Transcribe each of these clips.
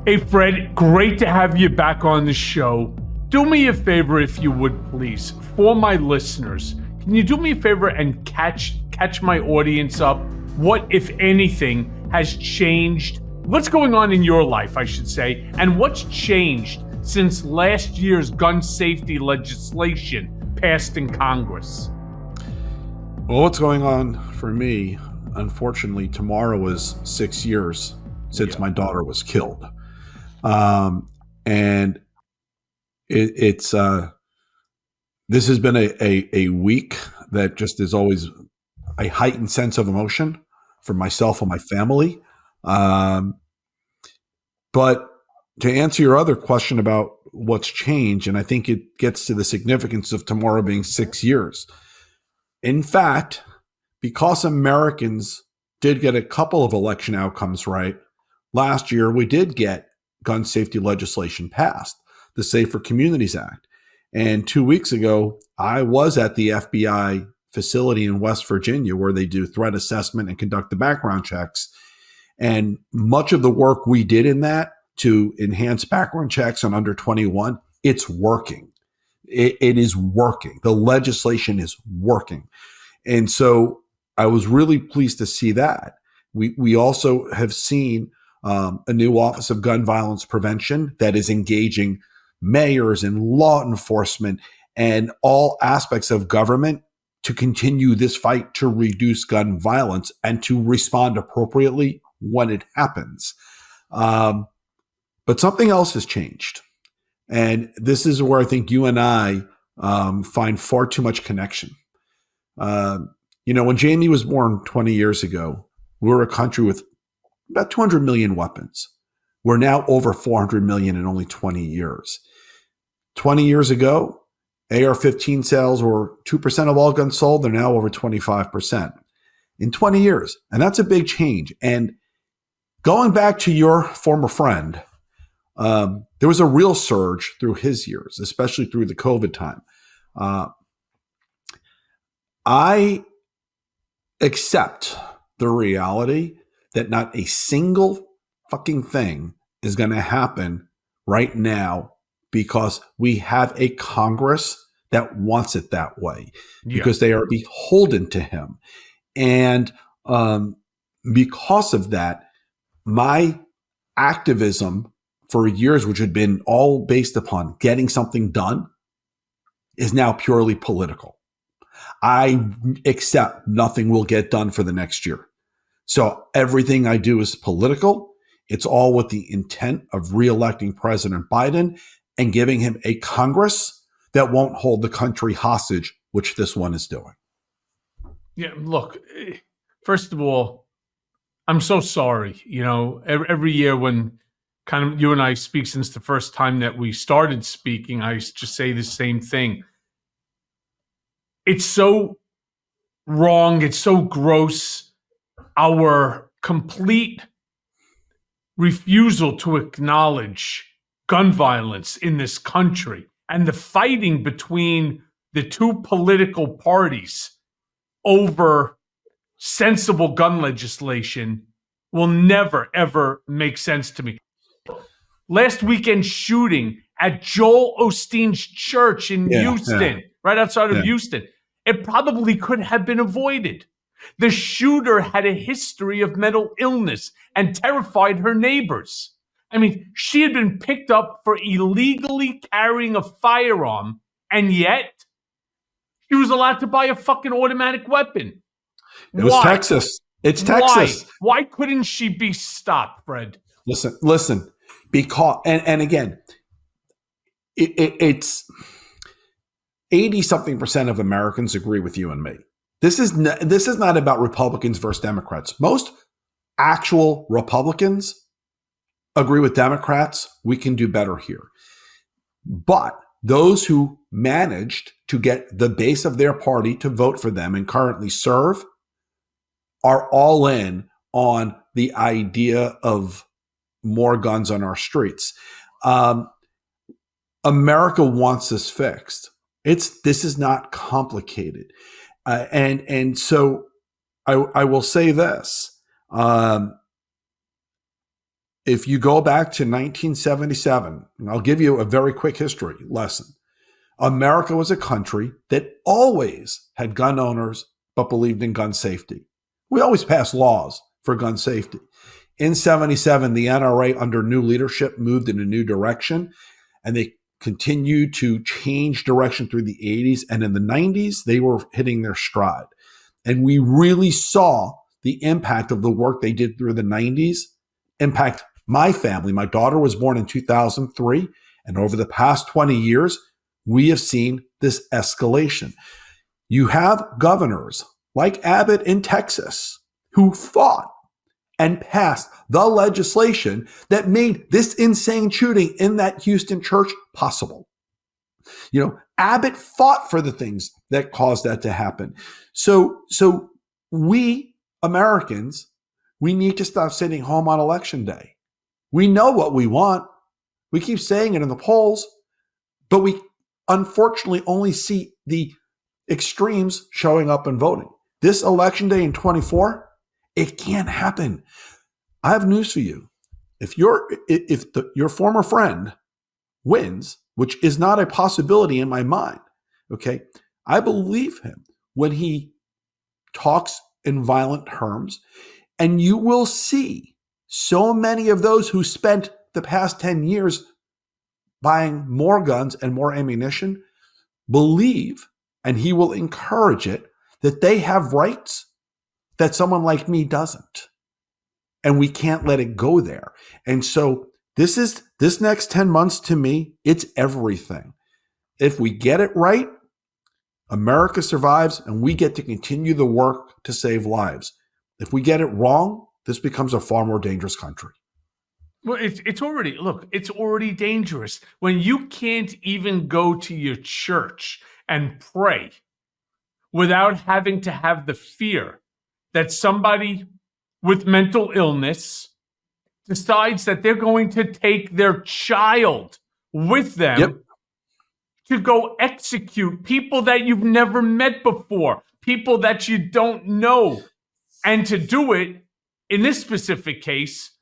Hey, Fred, great to have you back on the show. Do me a favor, if you would, please, for my listeners. Can you do me a favor and catch my audience up? What, if anything, has changed? What's going on in your life, I should say, and what's changed since last year's gun safety legislation passed in Congress? Well, what's going on for me, unfortunately, tomorrow is 6 years since my daughter was killed. And this has been a week that just is always a heightened sense of emotion for myself and my family. But to answer your other question about what's changed, and I think it gets to the significance of tomorrow being 6 years. In fact, because Americans did get a couple of election outcomes right, last year we did get gun safety legislation passed, the Safer Communities Act. And 2 weeks ago, I was at the FBI facility in West Virginia where they do threat assessment and conduct the background checks. And much of the work we did in that to enhance background checks on under 21, it's working. It is working. The legislation is working. And so I was really pleased to see that. We also have seen a new Office of Gun Violence Prevention that is engaging mayors and law enforcement and all aspects of government to continue this fight to reduce gun violence and to respond appropriately when it happens. But something else has changed. And this is where I think you and I find far too much connection. When Jaime was born 20 years ago, we were a country with about 200 million weapons. We're now over 400 million in only 20 years. 20 years ago, AR-15 sales were 2% of all guns sold. They're now over 25% in 20 years. And that's a big change. And going back to your former friend, there was a real surge through his years, especially through the COVID time. I accept the reality that not a single fucking thing is going to happen right now because we have a Congress that wants it that way, because they are beholden to him. And because of that, my activism for years, which had been all based upon getting something done, is now purely political. I accept nothing will get done for the next year. So everything I do is political. It's all with the intent of reelecting President Biden and giving him a Congress that won't hold the country hostage, which this one is doing. Yeah, look, first of all, I'm so sorry. Every year when kind of you and I speak, since the first time that we started speaking, I just say the same thing. It's so wrong. It's so gross. Our complete refusal to acknowledge gun violence in this country and the fighting between the two political parties over sensible gun legislation will never, ever make sense to me. Last weekend's shooting at Joel Osteen's church in Houston, right outside of Houston, it probably could have been avoided. The shooter had a history of mental illness and terrified her neighbors. I mean, she had been picked up for illegally carrying a firearm, and yet she was allowed to buy a fucking automatic weapon. It was Texas. It's Texas. Why couldn't she be stopped, Fred? Listen, because, and again, it's 80-something% of Americans agree with you and me. This is not about Republicans versus Democrats. Most actual Republicans agree with Democrats. We can do better here. But those who managed to get the base of their party to vote for them and currently serve are all in on the idea of more guns on our streets. America wants this fixed. This is not complicated. And so I will say this. If you go back to 1977, and I'll give you a very quick history lesson. America was a country that always had gun owners, but believed in gun safety. We always passed laws for gun safety. In 77, the NRA under new leadership moved in a new direction, and they continued to change direction through the 80s. And in the 90s, they were hitting their stride. And we really saw the impact of the work they did through the 90s impact my family. My daughter was born in 2003. And over the past 20 years, we have seen this escalation. You have governors like Abbott in Texas who fought and passed the legislation that made this insane shooting in that Houston church possible. Abbott fought for the things that caused that to happen. So we Americans, we need to stop sitting home on election day. We know what we want. We keep saying it in the polls, but we unfortunately only see the extremes showing up and voting. This election day in 24, it can't happen. I have news for you. If your former friend wins, which is not a possibility in my mind, okay, I believe him when he talks in violent terms, and you will see so many of those who spent the past 10 years buying more guns and more ammunition believe, and he will encourage it, that they have rights that someone like me doesn't. And we can't let it go there. And so this next 10 months to me, it's everything. If we get it right, America survives and we get to continue the work to save lives. If we get it wrong, this becomes a far more dangerous country. Well, it's already dangerous when you can't even go to your church and pray without having to have the fear that somebody with mental illness decides that they're going to take their child with them to go execute people that you've never met before, people that you don't know, and to do it in this specific case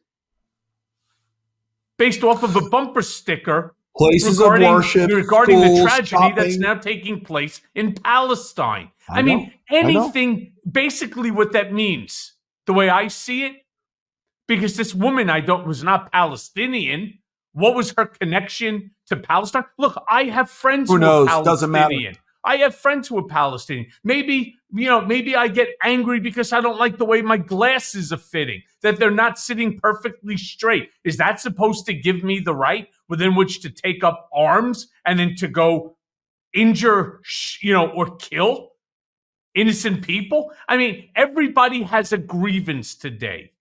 based off of a bumper sticker places of worship, regarding schools, the tragedy shopping. that's now taking place in Palestine. I mean, anything, basically what that means, the way I see it, because this woman was not Palestinian. What was her connection to Palestine? Look, I have friends who are Palestinian. Doesn't matter. I have friends who are Palestinian. Maybe I get angry because I don't like the way my glasses are fitting, that they're not sitting perfectly straight. Is that supposed to give me the right within which to take up arms and then to go injure, or kill innocent people? I mean, everybody has a grievance today.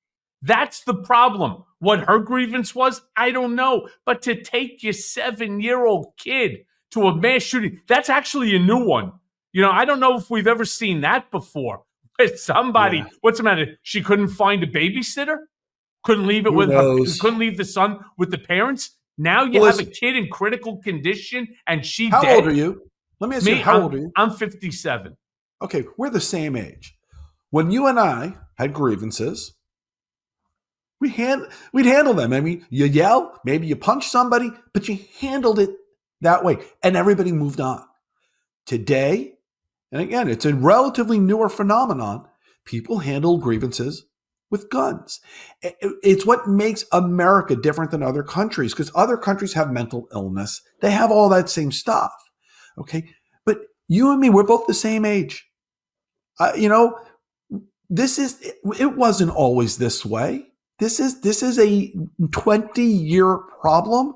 That's the problem. What her grievance was, I don't know. But to take your 7-year-old kid to a mass shooting, that's actually a new one. I don't know if we've ever seen that before. Somebody, what's the matter? She couldn't find a babysitter? Couldn't leave it with her, couldn't leave the son with the parents? Now you have a kid in critical condition and she How dead? old are you? Let me ask you, how old are you? I'm 57. Okay, we're the same age. When you and I had grievances, we'd handle them. I mean, you yell, maybe you punch somebody, but you handled it that way. And everybody moved on. Today, and again, it's a relatively newer phenomenon, people handle grievances with guns. It's what makes America different than other countries, because other countries have mental illness. They have all that same stuff. Okay. But you and me, we're both the same age. It wasn't always this way. This is a 20-year problem.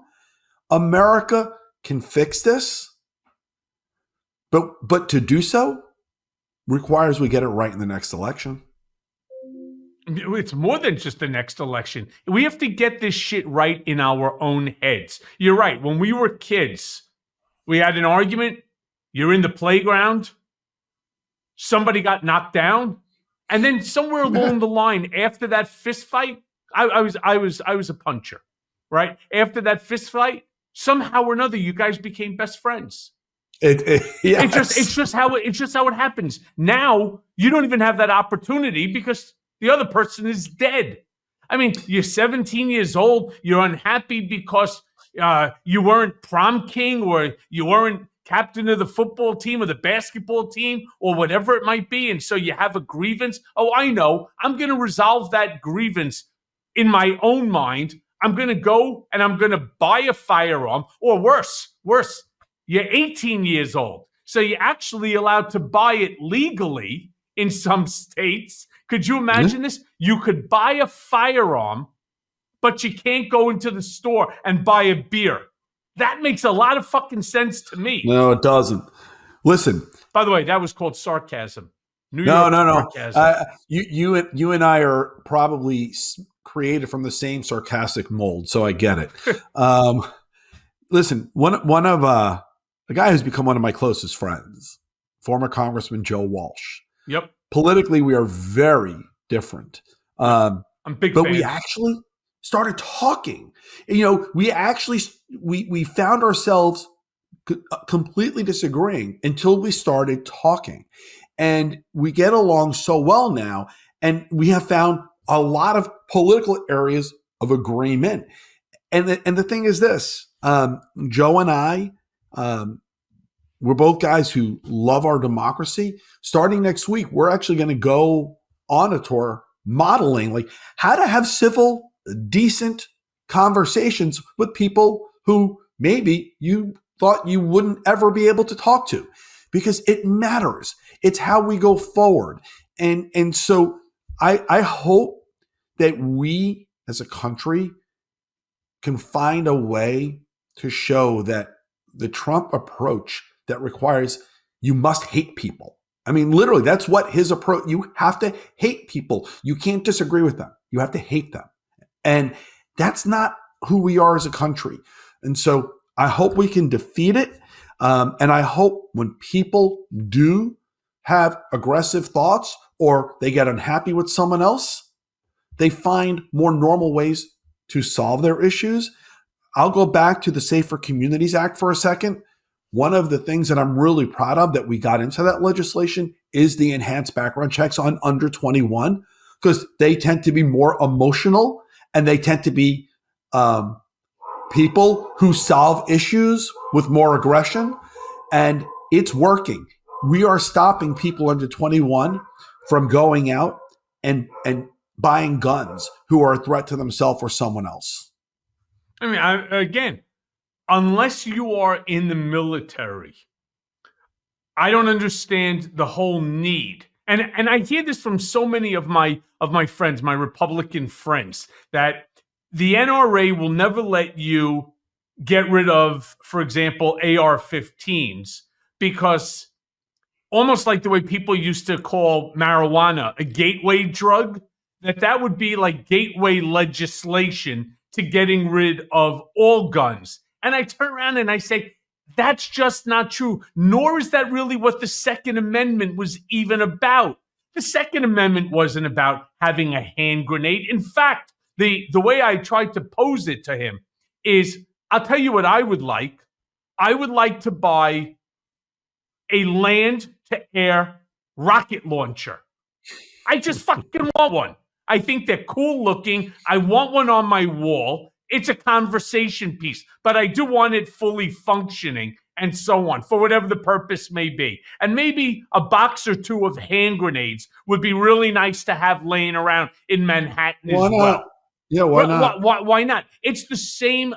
America can fix this, but to do so requires we get it right in the next election. It's more than just the next election. We have to get this shit right in our own heads. You're right. When we were kids, we had an argument. You're in the playground. Somebody got knocked down. And then somewhere along the line, after that fist fight, I was a puncher, right? After that fist fight, somehow or another, you guys became best friends. Yes. It's just how it happens. Now you don't even have that opportunity because the other person is dead. I mean, you're 17 years old. You're unhappy because you weren't prom king, or you weren't captain of the football team or the basketball team or whatever it might be. And so you have a grievance. Oh, I know. I'm going to resolve that grievance in my own mind. I'm going to go and I'm going to buy a firearm, or worse, you're 18 years old. So you're actually allowed to buy it legally in some states. Could you imagine this? You could buy a firearm, but you can't go into the store and buy a beer. That makes a lot of fucking sense to me. No, it doesn't. Listen. By the way, that was called sarcasm. No. Sarcasm. You and I are probably created from the same sarcastic mold, so I get it. Listen, one of a guy who's become one of my closest friends, former Congressman Joe Walsh. Yep. Politically, we are very different. I'm big but fan. we actually started talking. You know, we found ourselves completely disagreeing until we started talking. And we get along so well now, and we have found a lot of political areas of agreement. And the thing is this, Joe and I, we're both guys who love our democracy. Starting next week, we're actually going to go on a tour modeling like how to have civil, decent conversations with people who maybe you thought you wouldn't ever be able to talk to, because it matters. It's how we go forward. And so I hope that we as a country can find a way to show that the Trump approach that requires you must hate people. I mean, literally, that's what his approach. You have to hate people. You can't disagree with them. You have to hate them. And that's not who we are as a country. And so I hope we can defeat it. And I hope when people do have aggressive thoughts or they get unhappy with someone else, they find more normal ways to solve their issues. I'll go back to the Safer Communities Act for a second. One of the things that I'm really proud of that we got into that legislation is the enhanced background checks on under 21, because they tend to be more emotional and they tend to be people who solve issues with more aggression. And it's working. We are stopping people under 21 from going out and buying guns who are a threat to themselves or someone else. I mean, again, unless you are in the military, I don't understand the whole need. And I hear this from so many of my friends, my Republican friends, that the NRA will never let you get rid of, for example, AR-15s, because almost like the way people used to call marijuana a gateway drug, that would be like gateway legislation to getting rid of all guns. And I turn around and I say, that's just not true. Nor is that really what the Second Amendment was even about. The Second Amendment wasn't about having a hand grenade. In fact, the way I tried to pose it to him is, I'll tell you what I would like. I would like to buy a land-to-air rocket launcher. I just fucking want one. I think they're cool looking. I want one on my wall. It's a conversation piece, but I do want it fully functioning and so on, for whatever the purpose may be. And maybe a box or two of hand grenades would be really nice to have laying around in Manhattan as well. Yeah, why not? Why not? It's the same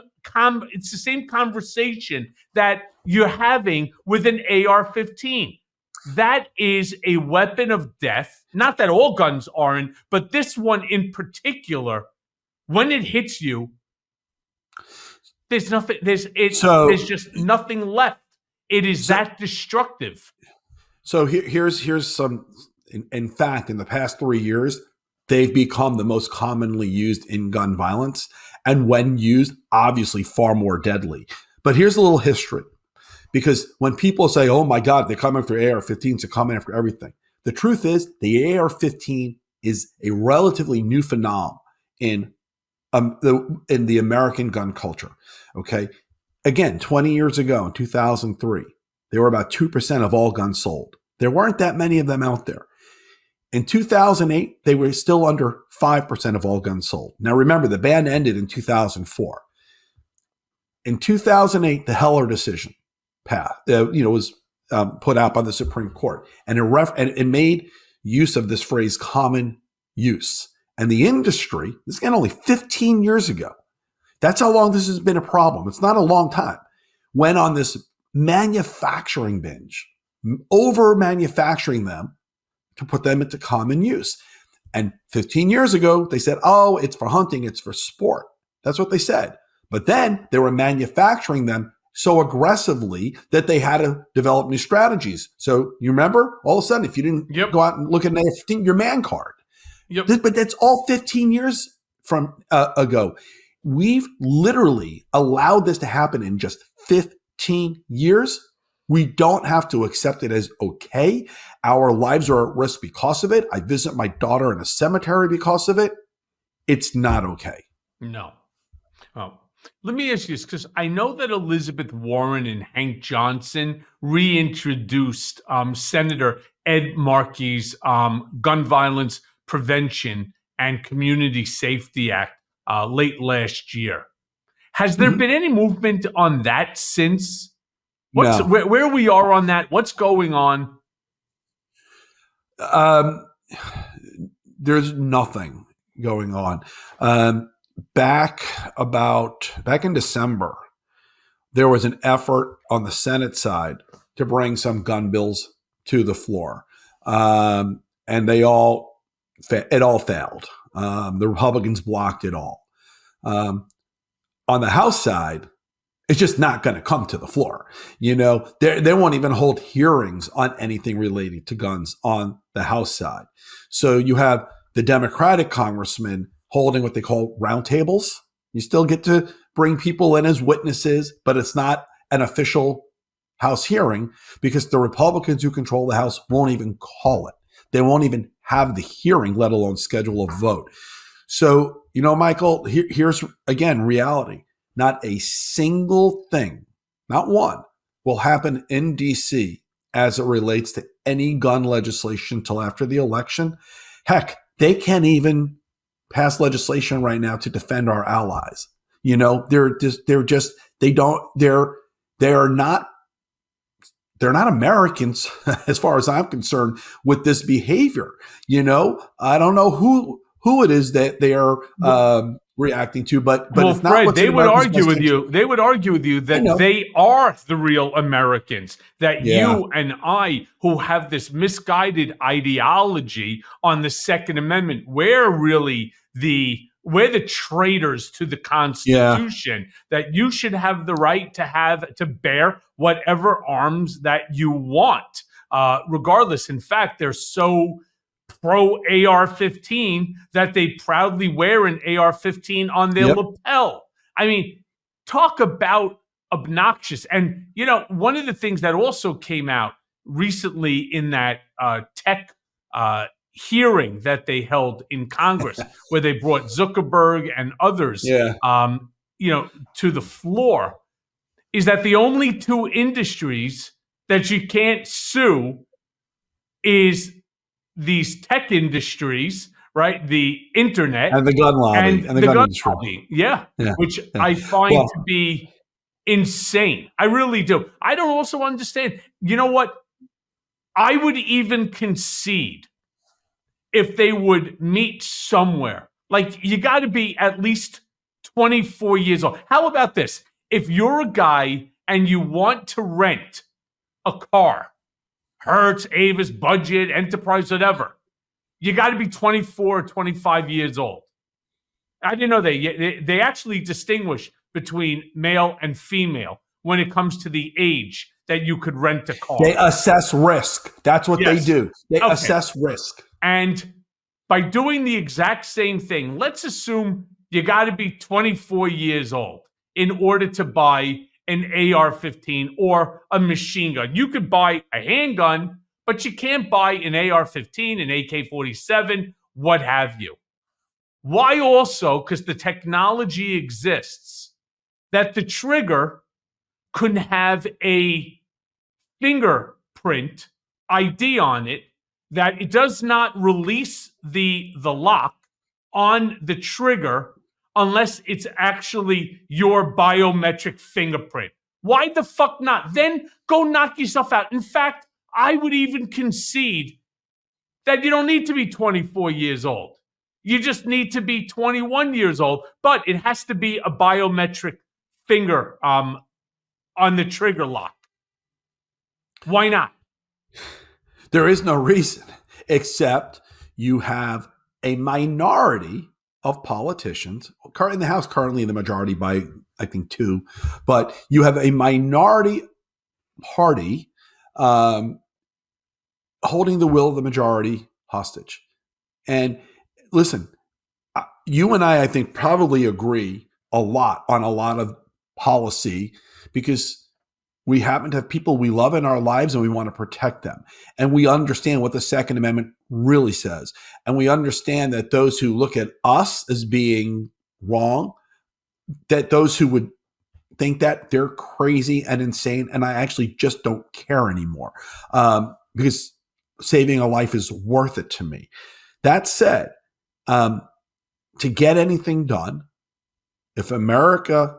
conversation that you're having with an AR-15. That is a weapon of death. Not that all guns aren't, but this one in particular, when it hits you, there's nothing. There's just nothing left. It is that destructive. So here's some. In fact, in the past 3 years, they've become the most commonly used in gun violence, and when used, obviously far more deadly. But here's a little history. Because when people say, oh my God, they're coming after AR-15s, they're coming after everything. The truth is the AR-15 is a relatively new phenomenon in the American gun culture. Okay. Again, 20 years ago in 2003, there were about 2% of all guns sold. There weren't that many of them out there. In 2008, they were still under 5% of all guns sold. Now, remember, the ban ended in 2004. In 2008, the Heller decision was put out by the Supreme Court, and it made use of this phrase "common use." And the industry, this is again only 15 years ago. That's how long this has been a problem. It's not a long time. Went on this manufacturing binge, over manufacturing them to put them into common use. And 15 years ago, they said, oh, it's for hunting, it's for sport. That's what they said. But then they were manufacturing them so aggressively that they had to develop new strategies. So you remember, all of a sudden, if you didn't go out and look at an AR-15, your man card. But that's all 15 years from ago. We've literally allowed this to happen in just 15 years. We don't have to accept it as okay. Our lives are at risk because of it. I visit my daughter in a cemetery because of it. It's not okay. No. Oh. Let me ask you this, because I know that Elizabeth Warren and Hank Johnson reintroduced Senator Ed Markey's Gun Violence Prevention and Community Safety Act late last year. Has there been any movement on that since? No. Where we are on that? What's going on? There's nothing going on. Back in December, there was an effort on the Senate side to bring some gun bills to the floor, and it all failed. The Republicans blocked it all. On the House side, it's just not going to come to the floor. They won't even hold hearings on anything related to guns on the House side. So you have the Democratic congressman holding what they call roundtables. You still get to bring people in as witnesses, but it's not an official House hearing because the Republicans who control the House won't even call it. They won't even have the hearing, let alone schedule a vote. So, Michael, here's again reality. Not a single thing, not one, will happen in DC as it relates to any gun legislation until after the election. Heck, they can't even pass legislation right now to defend our allies. They're not Americans as far as I'm concerned with this behavior. I don't know who it is that they are reacting to, but it's not. Fred, what's they in would America's argue best with you. interest. They would argue with you that they are the real Americans. That you and I, who have this misguided ideology on the Second Amendment, we're the traitors to the Constitution. That you should have the right to bear whatever arms that you want, regardless. In fact, they're so pro AR-15 that they proudly wear an AR-15 on their lapel. I mean, talk about obnoxious. And, one of the things that also came out recently in that tech hearing that they held in Congress, where they brought Zuckerberg and others, to the floor, is that the only two industries that you can't sue is these tech industries, right? The internet and the gun lobby and the gun industry. Lobby. Which I find to be insane. I really do. I don't also understand. You know what? I would even concede if they would meet somewhere. Like, you got to be at least 24 years old. How about this? If you're a guy and you want to rent a car, Hertz, Avis, Budget, Enterprise, whatever, you got to be 24 or 25 years old. I didn't know they actually distinguish between male and female when it comes to the age that you could rent a car. They assess risk. That's what they do. They assess risk. And by doing the exact same thing, let's assume you got to be 24 years old in order to buy an AR-15 or a machine gun. You could buy a handgun, but you can't buy an AR-15, an AK-47, what have you. Why also? Because the technology exists that the trigger could have a fingerprint ID on it that it does not release the lock on the trigger unless it's actually your biometric fingerprint. Why the fuck not? Then go knock yourself out. In fact, I would even concede that you don't need to be 24 years old. You just need to be 21 years old, but it has to be a biometric finger on the trigger lock. Why not? There is no reason, except you have a minority of politicians in the House, currently in the majority by, I think, 2, but you have a minority party holding the will of the majority hostage. And listen, you and I think, probably agree a lot on a lot of policy, because we happen to have people we love in our lives and we want to protect them. And we understand what the Second Amendment really says. And we understand that those who look at us as being wrong, that those who would think that, they're crazy and insane. And I actually just don't care anymore, because saving a life is worth it to me. That said, to get anything done, if America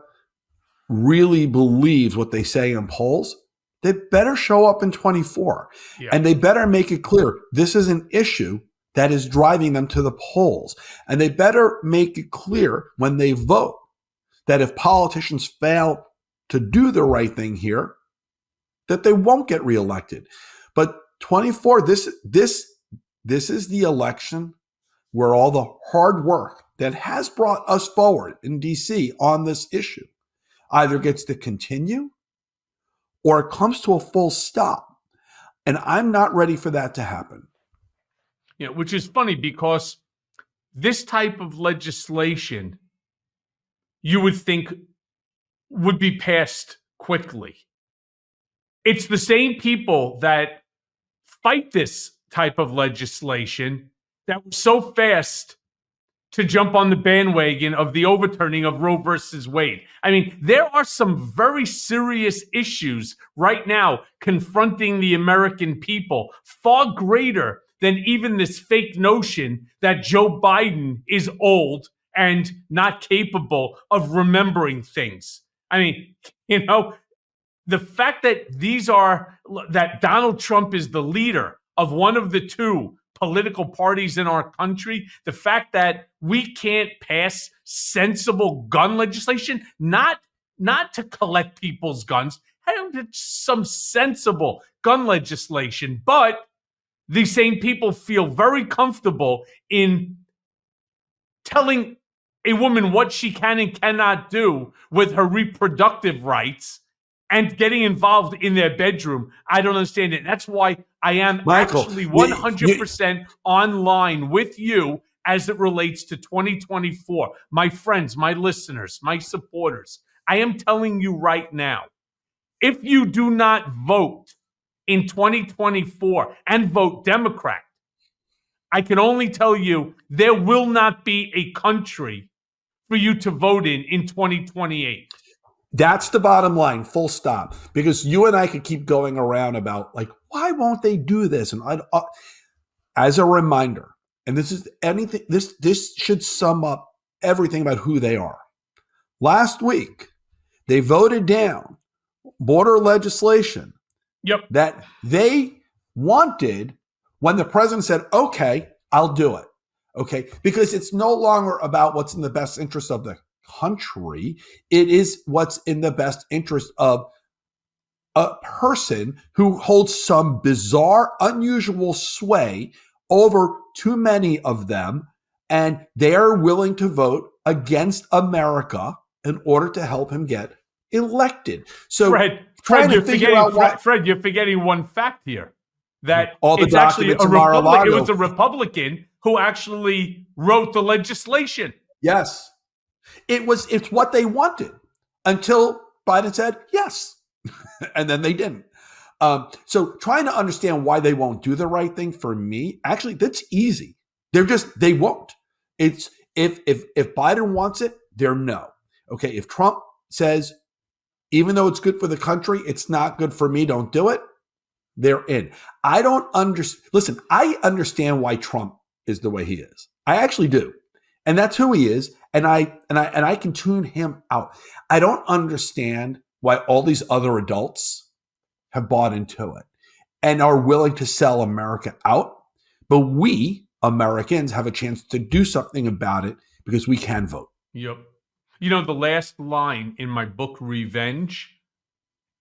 really believes what they say in polls, they better show up in 24. Yeah. And they better make it clear this is an issue that is driving them to the polls. And they better make it clear when they vote that if politicians fail to do the right thing here, that they won't get reelected. But 24, this is the election where all the hard work that has brought us forward in DC on this issue either gets to continue or it comes to a full stop. And I'm not ready for that to happen. Yeah, which is funny, because this type of legislation you would think would be passed quickly. It's the same people that fight this type of legislation that were so fast to jump on the bandwagon of the overturning of Roe versus Wade. I mean, there are some very serious issues right now confronting the American people, far greater than even this fake notion that Joe Biden is old and not capable of remembering things. I mean, the fact that Donald Trump is the leader of one of the 2 political parties in our country, the fact that we can't pass sensible gun legislation, not to collect people's guns, some sensible gun legislation, but these same people feel very comfortable in telling a woman what she can and cannot do with her reproductive rights and getting involved in their bedroom. I don't understand it. That's why I am actually 100% online with you as it relates to 2024. My friends, my listeners, my supporters, I am telling you right now, if you do not vote in 2024 and vote Democrat, I can only tell you there will not be a country for you to vote in 2028. That's the bottom line, full stop. Because you and I could keep going around about, like, why won't they do this? And as a reminder, and this should sum up everything about who they are. Last week, they voted down border legislation that they wanted when the president said, okay, I'll do it. Okay, because it's no longer about what's in the best interest of the country. It is what's in the best interest of a person who holds some bizarre, unusual sway over too many of them, and they're willing to vote against America in order to help him get elected. So Fred, you're forgetting one fact here. That all the it's actually documents Mar-a-Lago. It was a Republican who actually wrote the legislation. Yes. It's what they wanted until Biden said yes. And then they didn't. So trying to understand why they won't do the right thing, for me, actually, that's easy. They won't. It's if Biden wants it, they're no. Okay. If Trump says, even though it's good for the country, it's not good for me, don't do it, they're in. I don't understand. Listen, I understand why Trump is the way he is. I actually do. And that's who he is. And I can tune him out. I don't understand why all these other adults have bought into it and are willing to sell America out. But we Americans have a chance to do something about it because we can vote. Yep. You know, the last line in my book, Revenge,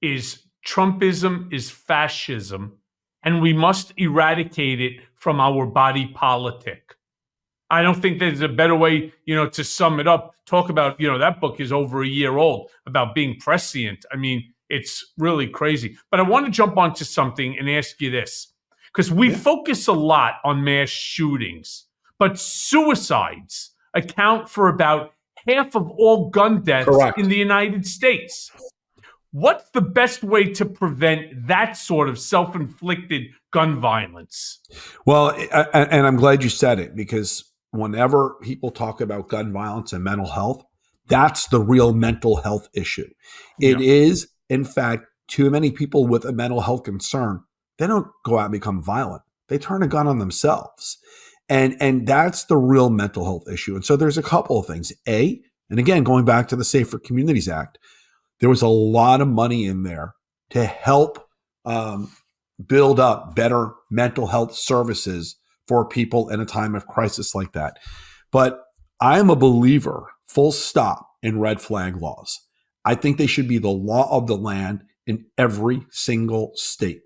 is Trumpism is fascism, and we must eradicate it from our body politic. I don't think there's a better way, to sum it up. Talk about, that book is over a year old, about being prescient. I mean, it's really crazy. But I want to jump onto something and ask you this, because we focus a lot on mass shootings, but suicides account for about half of all gun deaths in the United States. What's the best way to prevent that sort of self-inflicted gun violence? Well, and I'm glad you said it, because whenever people talk about gun violence and mental health, that's the real mental health issue. It is, in fact, too many people with a mental health concern, they don't go out and become violent. They turn a gun on themselves. And that's the real mental health issue. And so there's a couple of things. And again, going back to the Safer Communities Act, there was a lot of money in there to help build up better mental health services for people in a time of crisis like that. But I am a believer, full stop, in red flag laws. I think they should be the law of the land in every single state.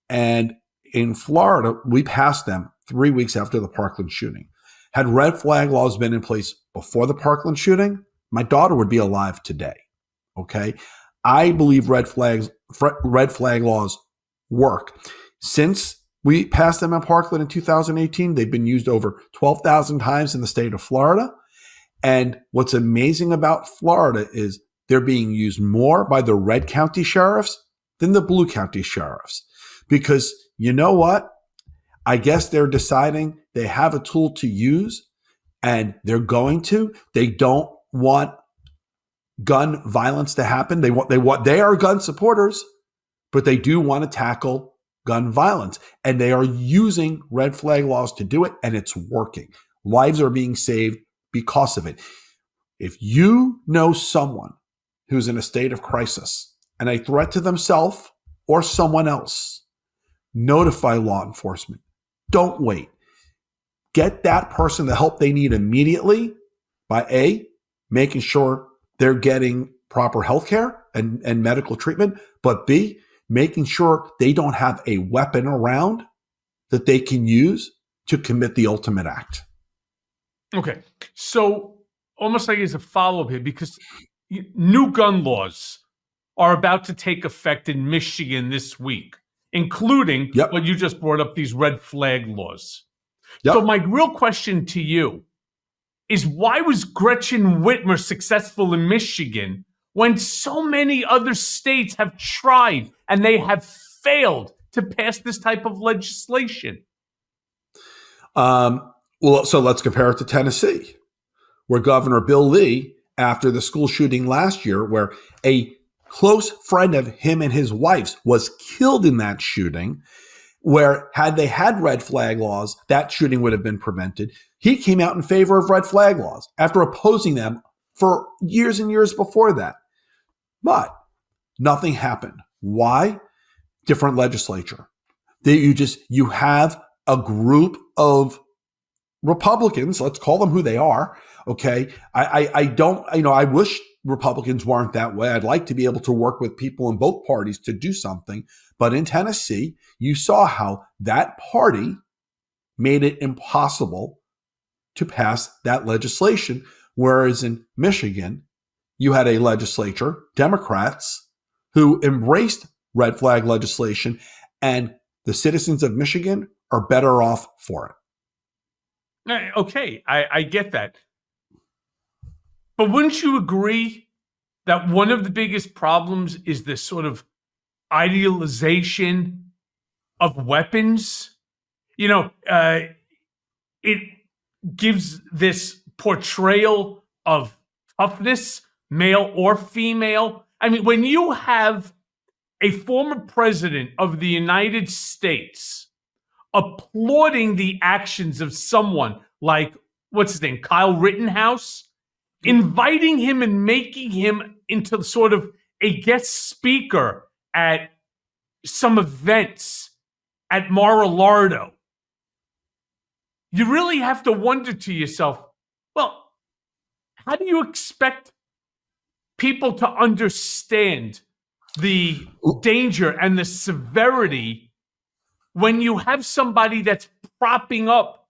And in Florida, we passed them 3 weeks after the Parkland shooting. Had red flag laws been in place before the Parkland shooting, my daughter would be alive today. Okay. I believe red flag laws work. Since we passed them in Parkland in 2018, they've been used over 12,000 times in the state of Florida. And what's amazing about Florida is they're being used more by the red county sheriffs than the blue county sheriffs. Because you know what? I guess they're deciding they have a tool to use and they're going to. They don't want gun violence to happen. They are gun supporters, but they do want to tackle gun violence. And they are using red flag laws to do it, and it's working. Lives are being saved because of it. If you know someone who's in a state of crisis and a threat to themselves or someone else, notify law enforcement. Don't wait. Get that person the help they need immediately by making sure they're getting proper health care and medical treatment, but B, making sure they don't have a weapon around that they can use to commit the ultimate act. Okay. So almost like as a follow-up here, because new gun laws are about to take effect in Michigan this week, including what you just brought up, these red flag laws. So my real question to you is, why was Gretchen Whitmer successful in Michigan when so many other states have tried and they have failed to pass this type of legislation? Well, so let's compare it to Tennessee, where Governor Bill Lee, after the school shooting last year, where a close friend of him and his wife's was killed in that shooting, where had they had red flag laws, that shooting would have been prevented. He came out in favor of red flag laws after opposing them for years and years before that. But nothing happened. Why? Different legislature. You have a group of Republicans, let's call them who they are. Okay. I wish Republicans weren't that way. I'd like to be able to work with people in both parties to do something. But in Tennessee, you saw how that party made it impossible to pass that legislation. Whereas in Michigan, you had a legislature, Democrats, who embraced red flag legislation, and the citizens of Michigan are better off for it. Okay, I get that. But wouldn't you agree that one of the biggest problems is this sort of idealization of weapons? It gives this portrayal of toughness, male or female. I mean, when you have a former president of the United States applauding the actions of someone like, what's his name, Kyle Rittenhouse, inviting him and making him into sort of a guest speaker at some events at Mar-a-Lardo. You really have to wonder to yourself, well, how do you expect people to understand the danger and the severity when you have somebody that's propping up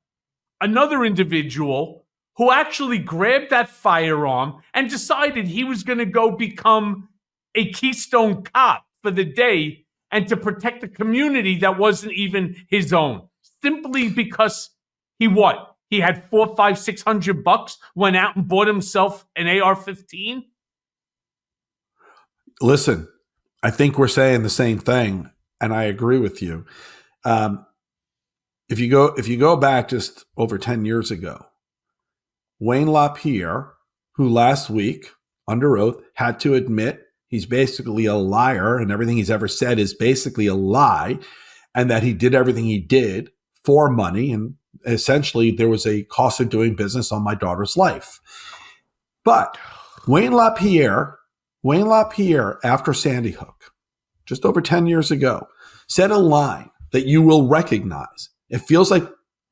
another individual who actually grabbed that firearm and decided he was going to go become a Keystone Cop for the day and to protect a community that wasn't even his own, simply because he had $400, $500, $600, went out and bought himself an AR-15? Listen, I think we're saying the same thing, and I agree with you. If you go back just over 10 years ago, Wayne LaPierre, who last week under oath had to admit he's basically a liar and everything he's ever said is basically a lie, and that he did everything he did for money, and essentially there was a cost of doing business on my daughter's life. But Wayne LaPierre, after Sandy Hook, just over 10 years ago, said a line that you will recognize. It feels like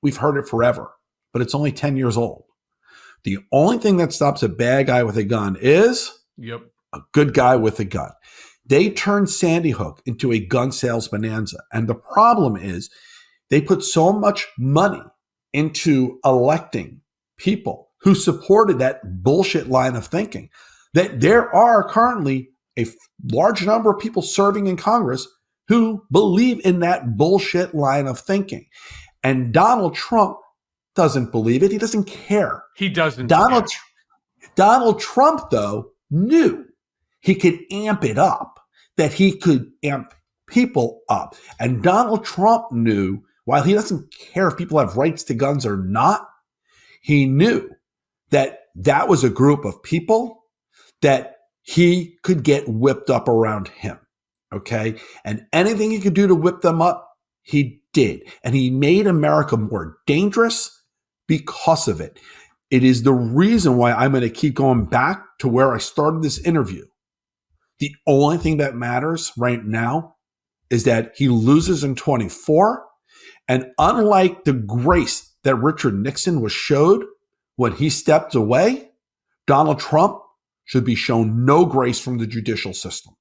we've heard it forever, but it's only 10 years old. The only thing that stops a bad guy with a gun is a good guy with a gun. They turned Sandy Hook into a gun sales bonanza. And the problem is they put so much money into electing people who supported that bullshit line of thinking that there are currently a large number of people serving in Congress who believe in that bullshit line of thinking. And Donald Trump doesn't believe it. He doesn't care. He doesn't. Donald Trump, though, knew he could amp it up, that he could amp people up. And Donald Trump knew, while he doesn't care if people have rights to guns or not, he knew that that was a group of people that he could get whipped up around him. Okay. And anything he could do to whip them up, he did. And he made America more dangerous because of it. It is the reason why I'm going to keep going back to where I started this interview. The only thing that matters right now is that he loses in 24. And unlike the grace that Richard Nixon was showed when he stepped away, Donald Trump should be shown no grace from the judicial system.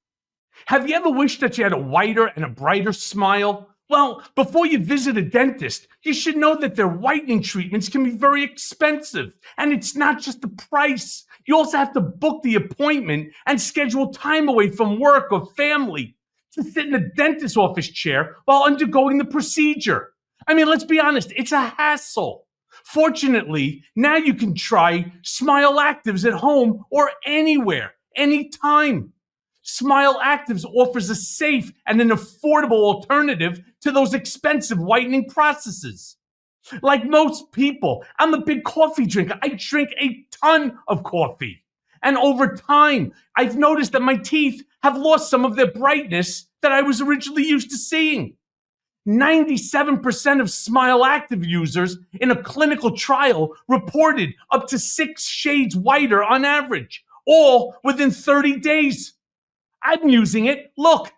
Have you ever wished that you had a whiter and a brighter smile? Well, before you visit a dentist, you should know that their whitening treatments can be very expensive. And it's not just the price. You also have to book the appointment and schedule time away from work or family to sit in a dentist's office chair while undergoing the procedure. I mean, let's be honest, it's a hassle. Fortunately, now you can try Smile Actives at home or anywhere, anytime. Smile Actives offers a safe and an affordable alternative to those expensive whitening processes. Like most people, I'm a big coffee drinker. I drink a ton of coffee. And over time, I've noticed that my teeth have lost some of their brightness that I was originally used to seeing. 97% of Smile Active users in a clinical trial reported up to 6 shades whiter on average, all within 30 days. I'm using it. Look.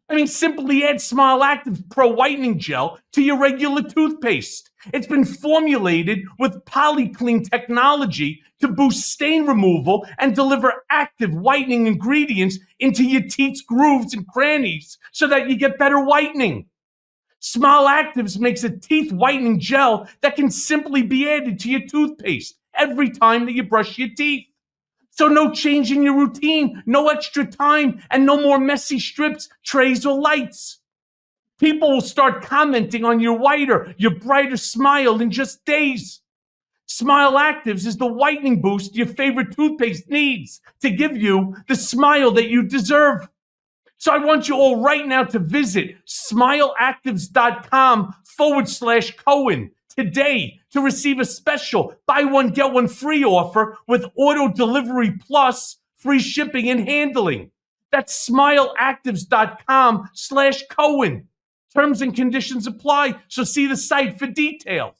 I mean, simply add Smile Active Pro Whitening Gel to your regular toothpaste. It's been formulated with polyclean technology to boost stain removal and deliver active whitening ingredients into your teeth's grooves and crannies so that you get better whitening. Smile Actives makes a teeth whitening gel that can simply be added to your toothpaste every time that you brush your teeth. So no change in your routine, no extra time, and no more messy strips, trays, or lights. People will start commenting on your whiter, your brighter smile in just days. Smile Actives is the whitening boost your favorite toothpaste needs to give you the smile that you deserve. So I want you all right now to visit smileactives.com/Cohen today to receive a special buy one, get one free offer with auto delivery plus free shipping and handling. That's smileactives.com/Cohen. Terms and conditions apply. So see the site for details.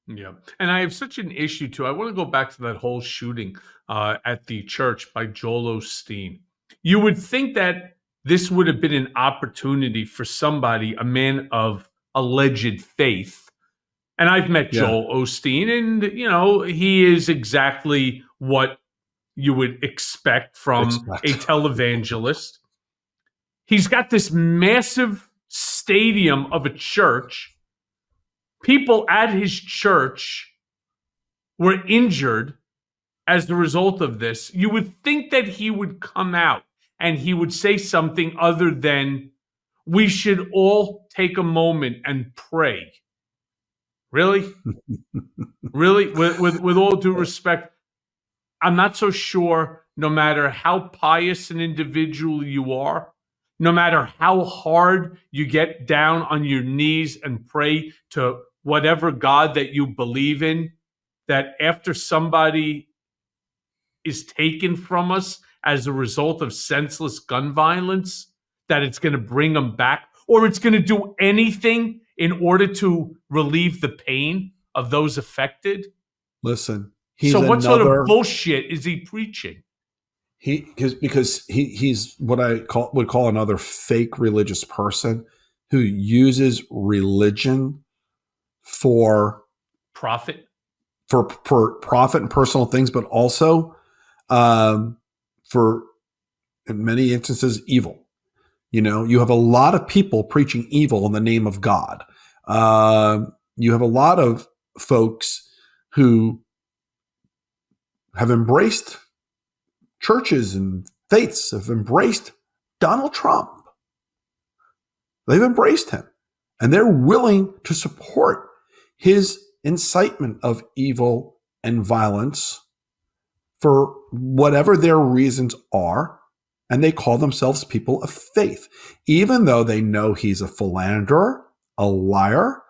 Yeah. And I have such an issue too. I want to go back to that whole shooting at the church by Joel Osteen. You would think that this would have been an opportunity for somebody, a man of alleged faith. And I've met Joel Osteen, and, he is exactly what you would expect from a televangelist. He's got this massive stadium of a church. People at his church were injured as a result of this. You would think that he would come out and he would say something other than, we should all take a moment and pray. Really? Really? With all due respect, I'm not so sure, no matter how pious an individual you are, no matter how hard you get down on your knees and pray to whatever God that you believe in, that after somebody is taken from us as a result of senseless gun violence, that it's going to bring them back, or it's going to do anything in order to relieve the pain of those affected. Listen, so what sort of bullshit is he preaching? Because he's what I would call another fake religious person who uses religion for profit, for profit and personal things, but also for, in many instances, evil. You have a lot of people preaching evil in the name of God. You have a lot of folks who have embraced, churches and faiths have embraced Donald Trump. They've embraced him, and they're willing to support his incitement of evil and violence for whatever their reasons are. And they call themselves people of faith, even though they know he's a philanderer, a liar,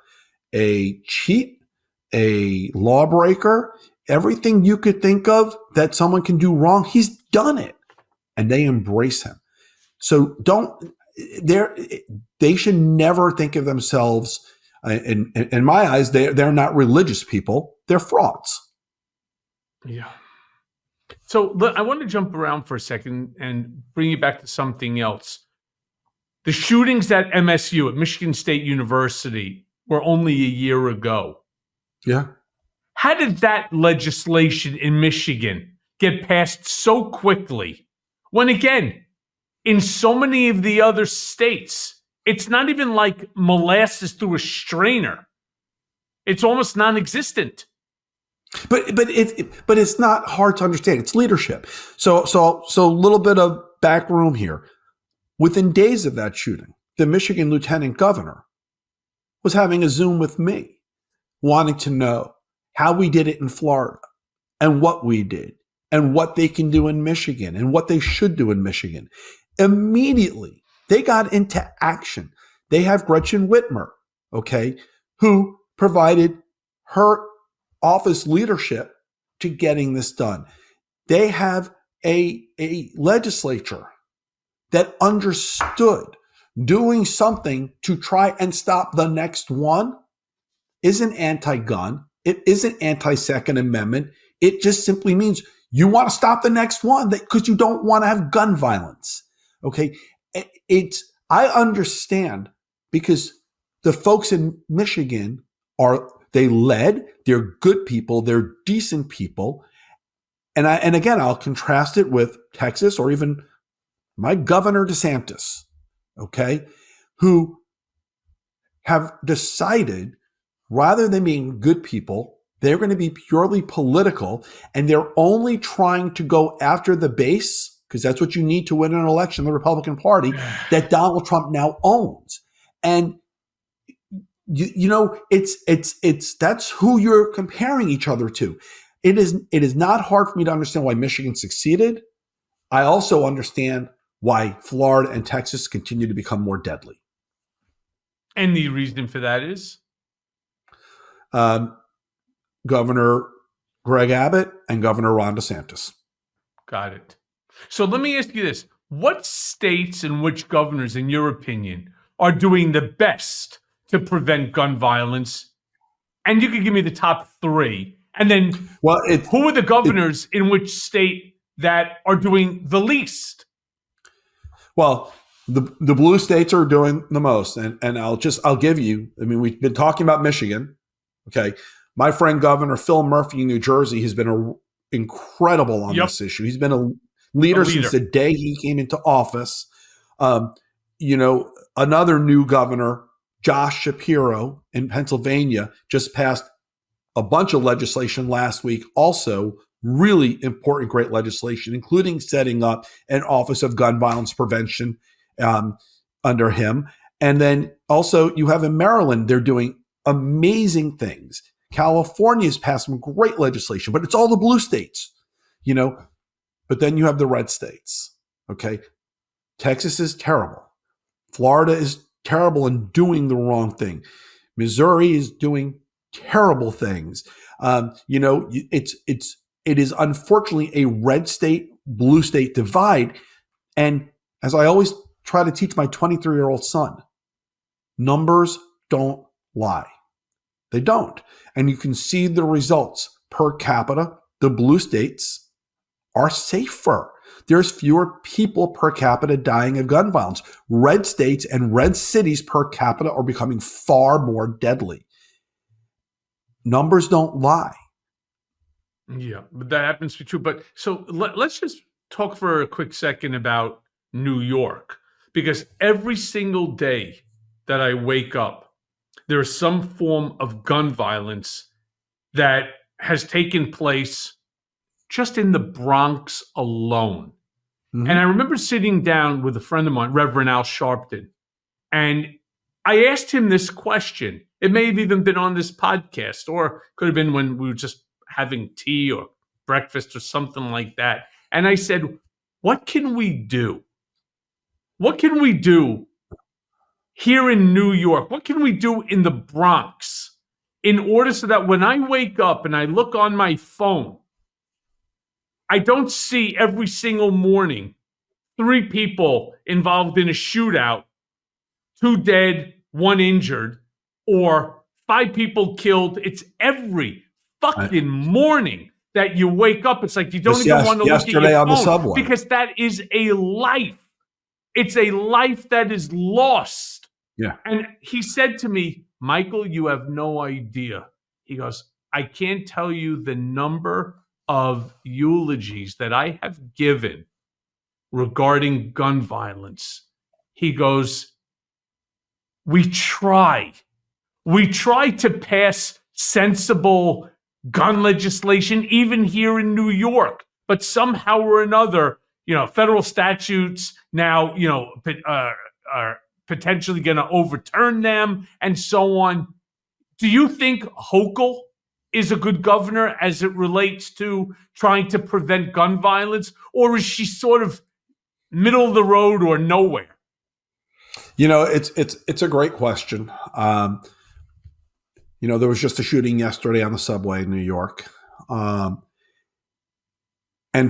a cheat, a lawbreaker, everything you could think of that someone can do wrong, he's done it. And they embrace him. So they should never think of themselves, in my eyes, they're not religious people, they're frauds. Yeah. So I want to jump around for a second and bring you back to something else. The shootings at MSU, at Michigan State University, were only a year ago. Yeah. How did that legislation in Michigan get passed so quickly when, again, in so many of the other states, it's not even like molasses through a strainer. It's almost non-existent. But it's not hard to understand. It's leadership. So a little bit of back room here. Within days of that shooting, the Michigan lieutenant governor was having a Zoom with me, wanting to know how we did it in Florida and what we did and what they can do in Michigan and what they should do in Michigan. Immediately, they got into action. They have Gretchen Whitmer, who provided her office leadership to getting this done. They have a legislature that understood doing something to try and stop the next one isn't anti-gun. It isn't anti-Second Amendment. It just simply means you want to stop the next one because you don't want to have gun violence. Okay. I understand, because the folks in Michigan they're good people, they're decent people. And again, I'll contrast it with Texas or even my Governor DeSantis, who have decided, rather than being good people, they're going to be purely political, and they're only trying to go after the base, because that's what you need to win an election, the Republican Party, that Donald Trump now owns. And it's that's who you're comparing each other to. It is not hard for me to understand why Michigan succeeded. I also understand why Florida and Texas continue to become more deadly. And the reason for that is? Governor Greg Abbott and Governor Ron DeSantis. Got it. So let me ask you this. what states and which governors, in your opinion, are doing the best to prevent gun violence? And you could give me the top three. And then who are the governors in which state that are doing the least? Well, the blue states are doing the most. And I'll give you, I mean, we've been talking about Michigan. Okay. My friend Governor Phil Murphy in New Jersey has been incredible on this issue. He's been a leader since the day he came into office. Another new governor, Josh Shapiro in Pennsylvania, just passed a bunch of legislation last week. Also, really important, great legislation, including setting up an Office of Gun Violence Prevention under him. And then also you have in Maryland, they're doing amazing things. California's passed some great legislation, but it's all the blue states, But then you have the red states, okay? Texas is terrible. Florida is terrible and doing the wrong thing. Missouri is doing terrible things. It is unfortunately a red state, blue state divide. And as I always try to teach my 23-year-old son, numbers don't lie. They don't. And you can see the results per capita. The blue states are safer. There's fewer people per capita dying of gun violence. Red states and red cities per capita are becoming far more deadly. Numbers don't lie. Yeah, but that happens to be true. But so let's just talk for a quick second about New York, because every single day that I wake up, there is some form of gun violence that has taken place just in the Bronx alone. Mm-hmm. And I remember sitting down with a friend of mine, Reverend Al Sharpton, and I asked him this question. It may have even been on this podcast, or could have been when we were just having tea or breakfast or something like that. And I said, what can we do? What can we do here in New York? What can we do in the Bronx in order so that when I wake up and I look on my phone, I don't see every single morning 3 people involved in a shootout, 2 dead, 1 injured, or 5 people killed. It's every fucking morning that you wake up. It's like you don't even want to look at your phone on the subway, because that is a life. It's a life that is lost. Yeah. And he said to me, Michael, you have no idea. He goes, I can't tell you the number of eulogies that I have given regarding gun violence. He goes, we try to pass sensible gun legislation, even here in New York, but somehow or another, federal statutes now, are potentially going to overturn them and so on. Do you think Hochul is a good governor as it relates to trying to prevent gun violence, or is she sort of middle of the road or nowhere? It's a great question. There was just a shooting yesterday on the subway in New York. And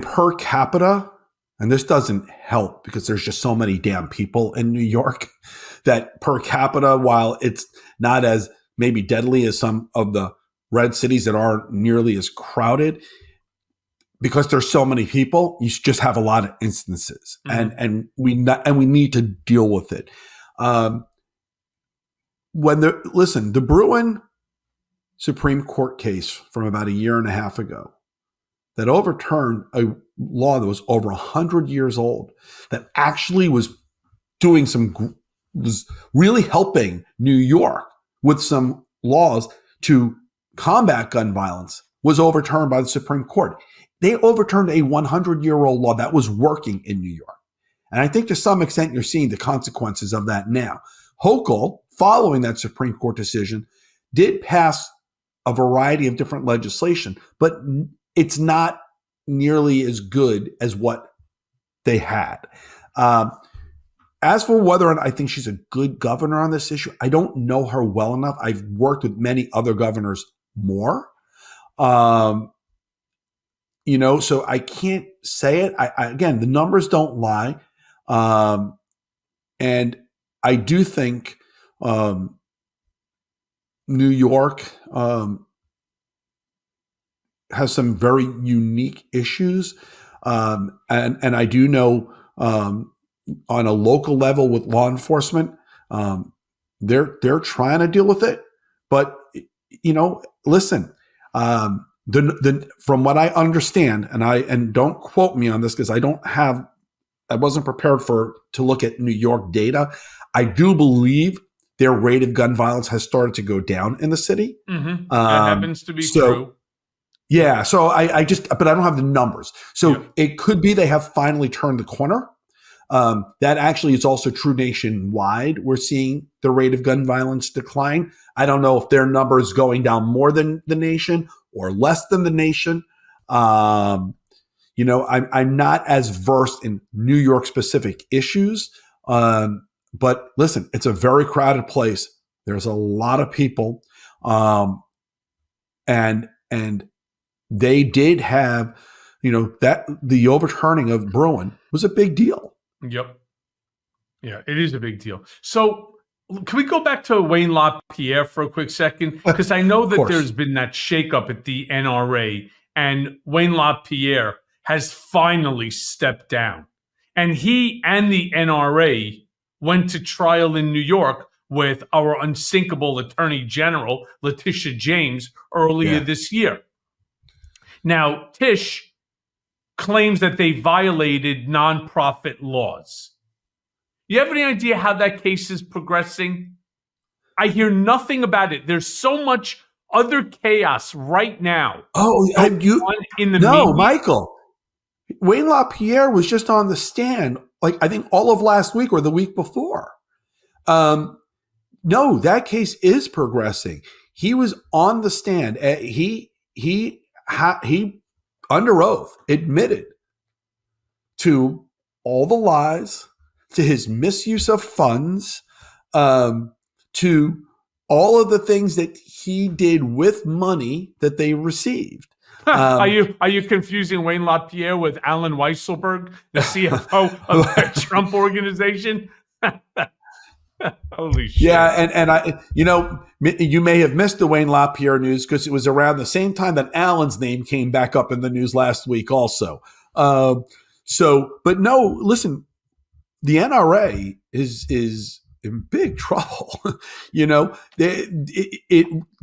per capita, and this doesn't help because there's just so many damn people in New York, that per capita, while it's not as maybe deadly as some of the red cities that aren't nearly as crowded, because there's so many people, you just have a lot of instances, mm-hmm. and we need to deal with it. The Bruin Supreme Court case from about a year and a half ago that overturned a law that was over 100 years old, that actually was really helping New York with some laws to combat gun violence, was overturned by the Supreme Court. They overturned a 100-year-old law that was working in New York. And I think to some extent you're seeing the consequences of that now. Hochul, following that Supreme Court decision, did pass a variety of different legislation, but it's not nearly as good as what they had. As for whether or not I think she's a good governor on this issue, I don't know her well enough. I've worked with many other governors more. So I can't say it. Again, the numbers don't lie. And I do think New York has some very unique issues. And I do know on a local level with law enforcement, they're trying to deal with it. But, listen, from what I understand, and don't quote me on this because I wasn't prepared to look at New York data. I do believe their rate of gun violence has started to go down in the city. Mm-hmm. That happens to be true. Yeah. So but I don't have the numbers. So It could be they have finally turned the corner. That actually is also true nationwide. We're seeing the rate of gun violence decline. I don't know if their number is going down more than the nation or less than the nation. I'm not as versed in New York specific issues. But listen, it's a very crowded place. There's a lot of people. And they did have, that the overturning of Bruin was a big deal. Yep. Yeah, it is a big deal. So can we go back to Wayne LaPierre for a quick second? Because I know that there's been that shakeup at the NRA, and Wayne LaPierre has finally stepped down. And he and the NRA went to trial in New York with our unsinkable Attorney General, Letitia James, earlier this year. Now, Tish claims that they violated nonprofit laws. You have any idea how that case is progressing? I hear nothing about it. There's so much other chaos right now. In the media. Michael. Wayne LaPierre was just on the stand, I think all of last week or the week before. No, that case is progressing. He was on the stand. He under oath admitted to all the lies, to his misuse of funds, to all of the things that he did with money that they received. Are you confusing Wayne LaPierre with Alan Weisselberg, the CFO of the Trump organization? Holy shit! Yeah, and you may have missed the Wayne LaPierre news because it was around the same time that Alan's name came back up in the news last week, also. But no, listen, the NRA is in big trouble.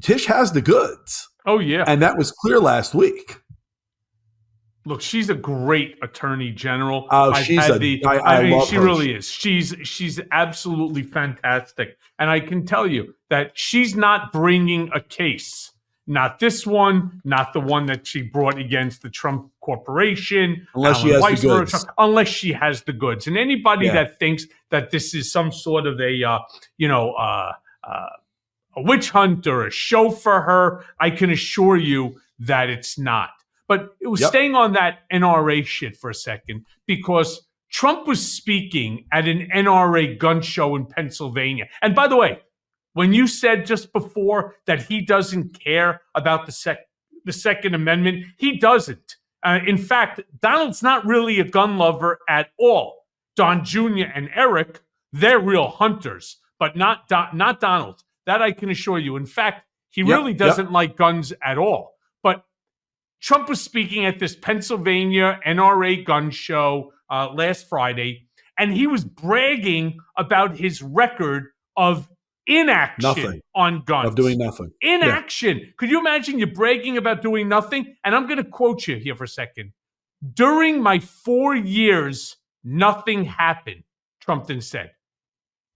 Tish has the goods. Oh, yeah. And that was clear last week. Look, she's a great attorney general. Oh, she really is. She's absolutely fantastic. And I can tell you that she's not bringing a case. Not this one, not the one that she brought against the Trump Corporation. Unless she has the goods. Unless she has the goods. And anybody that thinks that this is some sort of a witch hunt or a show for her, I can assure you that it's not. But it was staying on that NRA shit for a second, because Trump was speaking at an NRA gun show in Pennsylvania. And by the way, when you said just before that he doesn't care about the Second Amendment, he doesn't. In fact, Donald's not really a gun lover at all. Don Jr. and Eric, they're real hunters, but not Donald. That I can assure you. In fact, he really doesn't like guns at all. But Trump was speaking at this Pennsylvania NRA gun show last Friday, and he was bragging about his record of inaction on guns. Of doing nothing. Inaction. Yeah. Could you imagine you bragging about doing nothing? And I'm going to quote you here for a second. During my 4 years, nothing happened, Trump then said.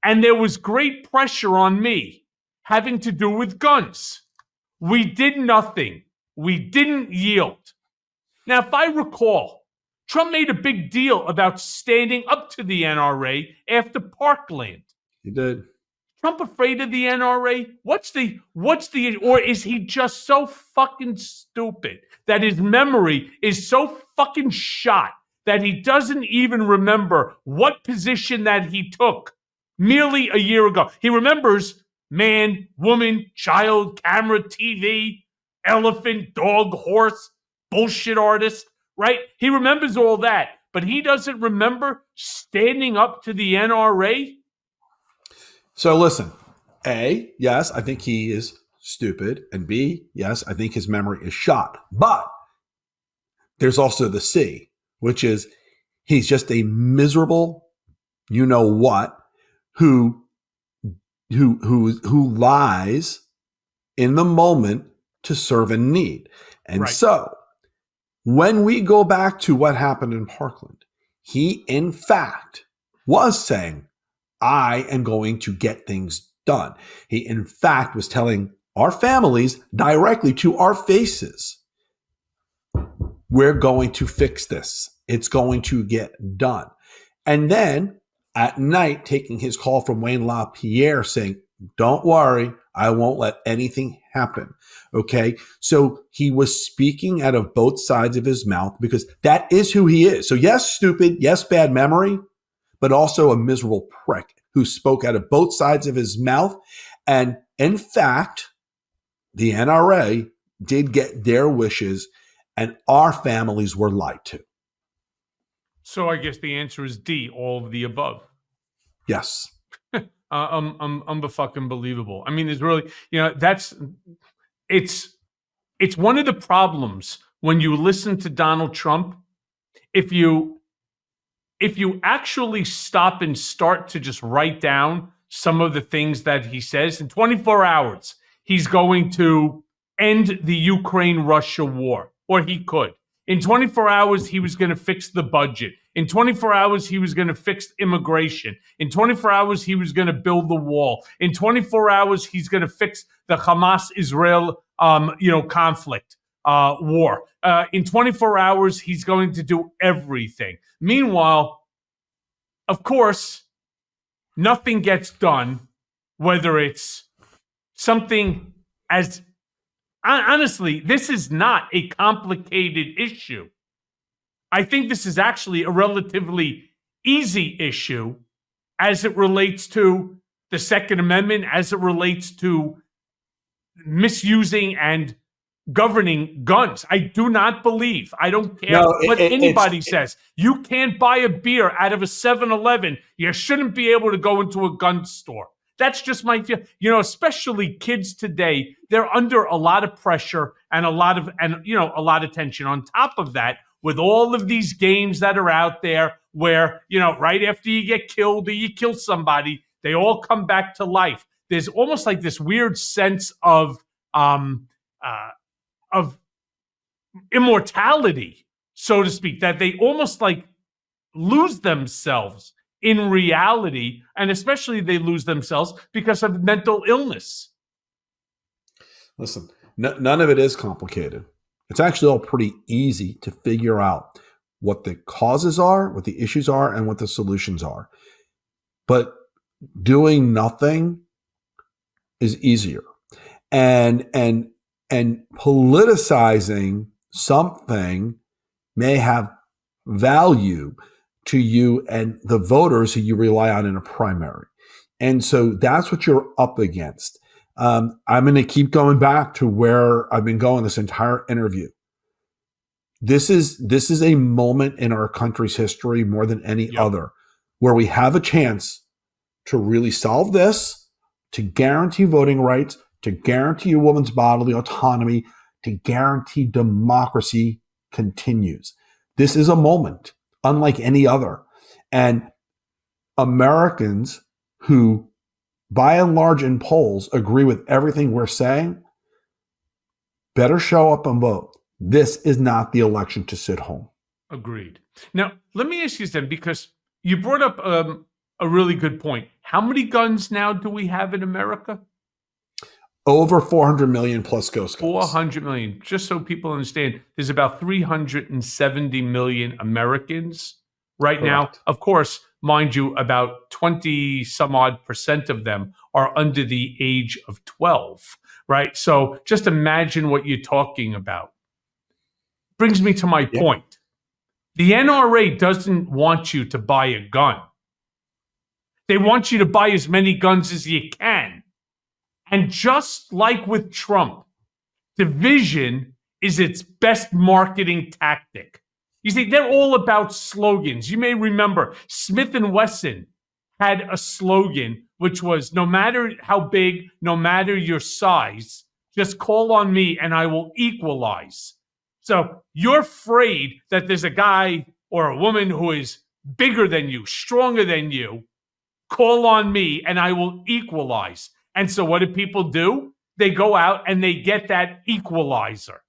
And there was great pressure on me having to do with guns. We did nothing. We didn't yield. Now, if I recall, Trump made a big deal about standing up to the NRA after Parkland. He did. Trump afraid of the NRA? Or is he just so fucking stupid that his memory is so fucking shot that he doesn't even remember what position that he took merely a year ago? He remembers man, woman, child, camera, TV, elephant, dog, horse, bullshit artist, right? He remembers all that. but he doesn't remember standing up to the NRA? So listen, A, yes, I think he is stupid. And B, yes, I think his memory is shot. But there's also the C, which is he's just a miserable, you know what, who lies in the moment to serve a need. And Right. so when we go back to what happened in Parkland, he in fact was saying, I am going to get things done. He in fact was telling our families directly to our faces, we're going to fix this. It's going to get done. And then at night, taking his call from Wayne LaPierre saying, don't worry, I won't let anything happen. Okay. So he was speaking out of both sides of his mouth because that is who he is. So yes, stupid. Yes, bad memory, but also a miserable prick who spoke out of both sides of his mouth. And in fact, the NRA did get their wishes and our families were lied to. So I guess the answer is D, all of the above. Yes. Fucking believable. I mean, it's really, it's one of the problems when you listen to Donald Trump. If you actually stop and start to just write down some of the things that he says, in 24 hours, he's going to end the Ukraine-Russia war, or he could. In 24 hours, he was going to fix the budget. In 24 hours, he was going to fix immigration. In 24 hours, he was going to build the wall. In 24 hours, he's going to fix the Hamas-Israel, conflict, war. In 24 hours, he's going to do everything. Meanwhile, of course, nothing gets done, whether it's something as... Honestly, this is not a complicated issue. I think this is actually a relatively easy issue as it relates to the Second Amendment, as it relates to misusing and governing guns. I do not believe, I don't care what anybody says. You can't buy a beer out of a 7-Eleven. You shouldn't be able to go into a gun store. That's just my feel. Especially kids today, they're under a lot of pressure and a lot of tension. On top of that, with all of these games that are out there where, right after you get killed or you kill somebody, they all come back to life. There's almost like this weird sense of immortality, so to speak, that they almost like lose themselves in reality, and especially they lose themselves because of mental illness. Listen, none of it is complicated. It's actually all pretty easy to figure out what the causes are, what the issues are, and what the solutions are. But doing nothing is easier. And politicizing something may have value to you and the voters who you rely on in a primary. And so that's what you're up against. I'm going to keep going back to where I've been going this entire interview. This is a moment in our country's history more than any other where we have a chance to really solve this, to guarantee voting rights, to guarantee a woman's bodily autonomy, to guarantee democracy continues. This is a moment unlike any other. And Americans who, by and large in polls, agree with everything we're saying, better show up and vote. This is not the election to sit home. Agreed. Now, let me ask you then, because you brought up a really good point. How many guns now do we have in America? Over 400 million plus ghost guns. 400 million. Just so people understand, there's about 370 million Americans right now. Of course, mind you, about 20 some odd percent of them are under the age of 12, right? So just imagine what you're talking about. Brings me to my point. The NRA doesn't want you to buy a gun. They want you to buy as many guns as you can. And just like with Trump, division is its best marketing tactic. You see, they're all about slogans. You may remember Smith and Wesson had a slogan, which was, no matter how big, no matter your size, just call on me and I will equalize. So you're afraid that there's a guy or a woman who is bigger than you, stronger than you. Call on me and I will equalize. And so what do people do? They go out and they get that equalizer.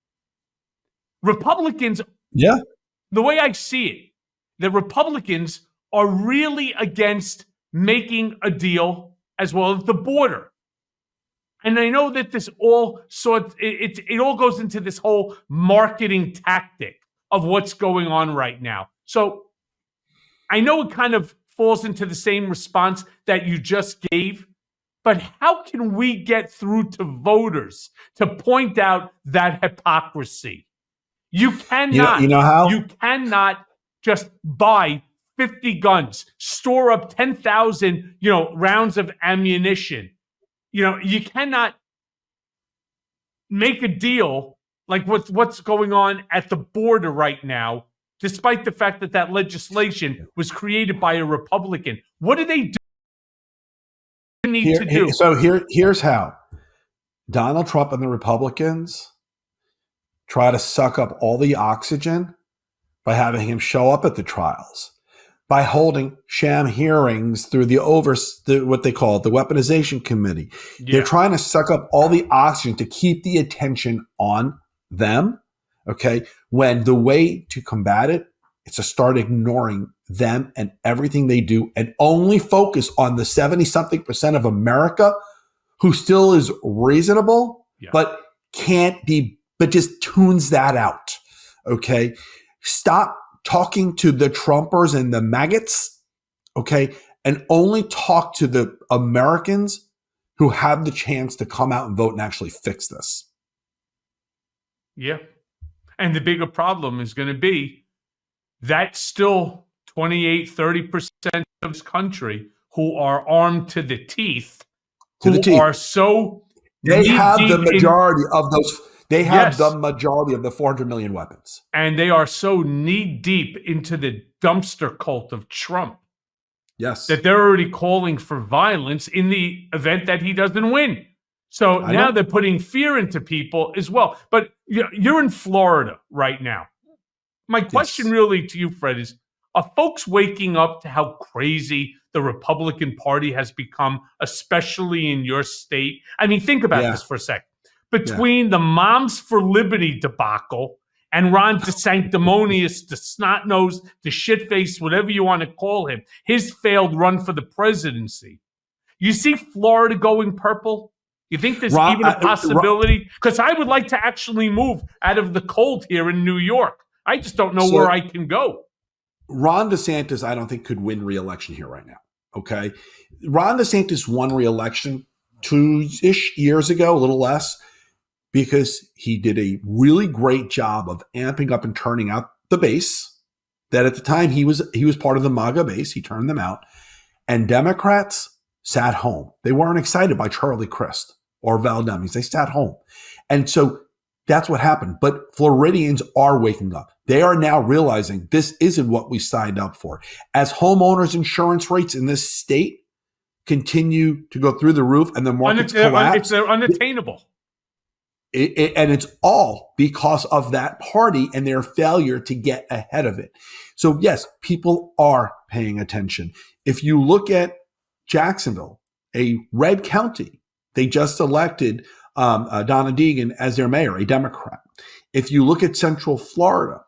Republicans, Yeah. the way I see it, the Republicans are really against making a deal as well as the border. And I know that this all it all goes into this whole marketing tactic of what's going on right now. So I know it kind of falls into the same response that you just gave, but how can we get through to voters to point out that hypocrisy? You cannot, You know how? you cannot just buy 50 guns, store up 10,000, rounds of ammunition. You cannot make a deal like what's going on at the border right now, despite the fact that legislation was created by a Republican. What do they need to do? So here's how. Donald Trump and the Republicans try to suck up all the oxygen by having him show up at the trials, by holding sham hearings through what they call the weaponization committee. Yeah. They're trying to suck up all the oxygen to keep the attention on them. Okay. When the way to combat it is to start ignoring them and everything they do and only focus on the 70-something% of America who still is reasonable, but just tunes that out. Okay. Stop talking to the Trumpers and the maggots, okay, and only talk to the Americans who have the chance to come out and vote and actually fix this. Yeah. And the bigger problem is going to be that still 28-30% of this country who are armed to the teeth, are so they have the majority of those. They have the majority of the 400 million weapons. And they are so knee-deep into the dumpster cult of Trump. Yes. That they're already calling for violence in the event that he doesn't win. So now they're putting fear into people as well. But you're in Florida right now. My question really to you, Fred, is, are folks waking up to how crazy the Republican Party has become, especially in your state? I mean, think about this for a second. Between the Moms for Liberty debacle and Ron DeSanctimonious, the snot-nosed, the shit-faced, whatever you want to call him, his failed run for the presidency. You see Florida going purple? You think there's even a possibility? Because I would like to actually move out of the cold here in New York. I just don't know where I can go. Ron DeSantis, I don't think, could win re-election here right now. Okay? Ron DeSantis won re-election 2-ish years ago, a little less, because he did a really great job of amping up and turning out the base. That at the time he was part of the MAGA base. He turned them out. And Democrats sat home. They weren't excited by Charlie Crist or Val Demings. They sat home. And so that's what happened. But Floridians are waking up. They are now realizing this isn't what we signed up for. As homeowners insurance rates in this state continue to go through the roof and the markets collapse. They're unattainable. And it's all because of that party and their failure to get ahead of it. So yes, people are paying attention. If you look at Jacksonville, a red county, they just elected Donna Deegan as their mayor, a Democrat. If you look at Central Florida,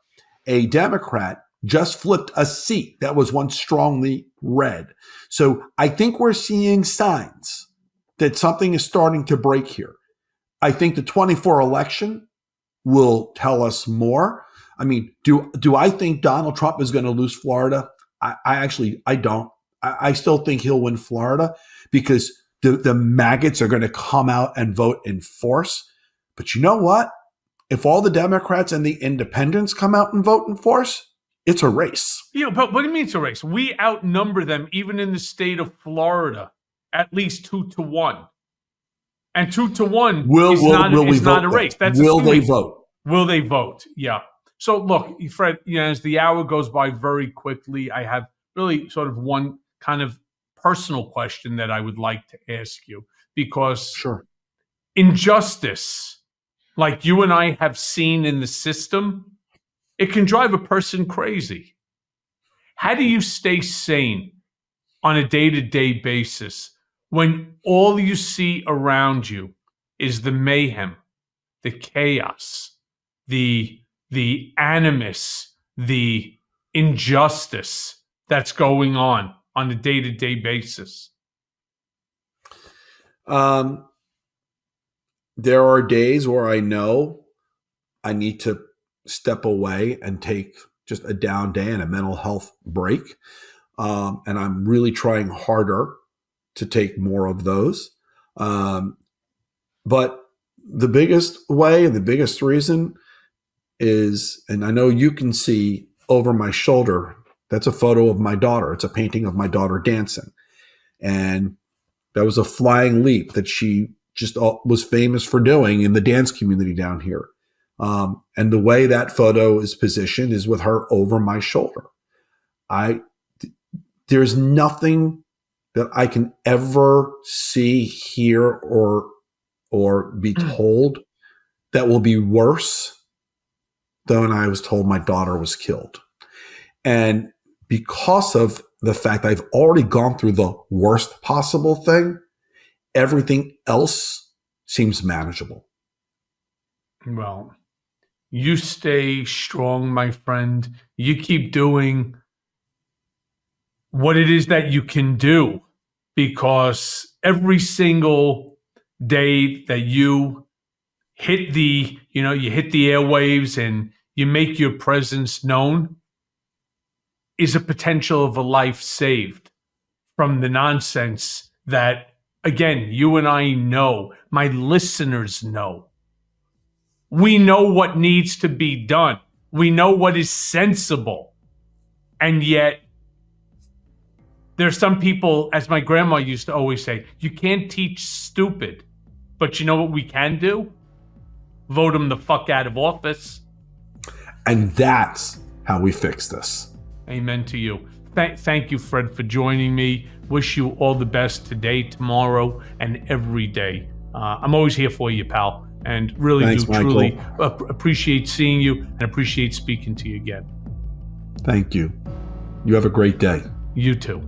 a Democrat just flipped a seat that was once strongly red. So I think we're seeing signs that something is starting to break here. I think the 24 election will tell us more. I mean, do I think Donald Trump is going to lose Florida? I don't. I still think he'll win Florida because the maggots are going to come out and vote in force. But you know what? If all the Democrats and the independents come out and vote in force, it's a race. But what do you mean it's a race? We outnumber them even in the state of Florida, at least 2-1. And 2-1 is not a race. That's will they vote? Will they vote? Yeah. So look, Fred, as the hour goes by very quickly, I have really sort of one kind of personal question that I would like to ask you, because Sure. injustice, like you and I have seen in the system, it can drive a person crazy. How do you stay sane on a day-to-day basis when all you see around you is the mayhem, the chaos, the animus, the injustice that's going on a day-to-day basis? There are days where I know I need to step away and take just a down day and a mental health break. And I'm really trying harder to take more of those. But the biggest way and the biggest reason is, and I know you can see over my shoulder, that's a photo of my daughter. It's a painting of my daughter dancing. And that was a flying leap that she just was famous for doing in the dance community down here. And the way that photo is positioned is with her over my shoulder. There's nothing that I can ever see, hear, or be told that will be worse than when I was told my daughter was killed. And because of the fact I've already gone through the worst possible thing, everything else seems manageable. Well, you stay strong, my friend. You keep doing what it is that you can do, because every single day that you hit the airwaves and you make your presence known is a potential of a life saved from the nonsense that, again, you and I know, my listeners know. We know what needs to be done. We know what is sensible. And yet, there's some people, as my grandma used to always say, you can't teach stupid. But you know what we can do? Vote them the fuck out of office. And that's how we fix this. Amen to you. Thank you, Fred, for joining me. Wish you all the best today, tomorrow, and every day. I'm always here for you, pal. And really Thanks, do Michael. truly appreciate seeing you and appreciate speaking to you again. Thank you. You have a great day. You too.